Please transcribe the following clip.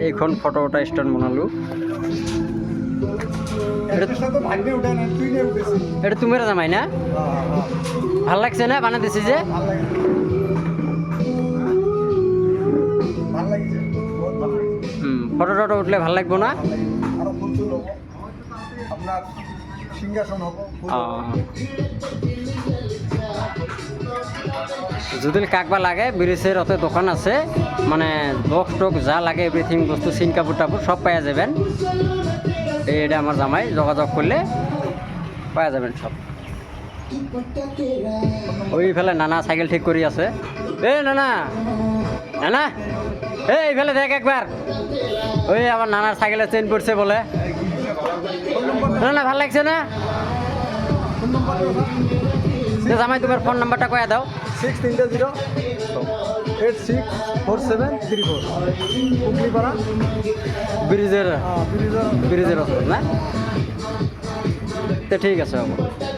এইখন ফটো উঠা স্ট্যান্ড বানালো এটা তুমি জামাই না ভাল লাগছে না বানা দিছি যে ফটো টটো উঠলে ভাল লাগবো না যদি কাকবা লাগে ব্রিজের অত দোকান আছে মানে বক্স টক যা লাগে এভরিথিং বস্তু সিন কাপড় টাপুর সব পাওয়া যাবেন এটা আমার জামাই যোগাযোগ করলে পাওয়া যাবেন সব ওই ফেলে নানা সাইকেল ঠিক করি আছে নানা নানা এই ফেলে দেখ একবার ওই আমার নানার সাইকেলে চেন পড়ছে বলে না না ভাল লাগছে না জামাই তোমার ফোন নাম্বারটা কয়ে দাও 630-864734 ব্রিজের ব্রিজের না তো ঠিক আছে বাবু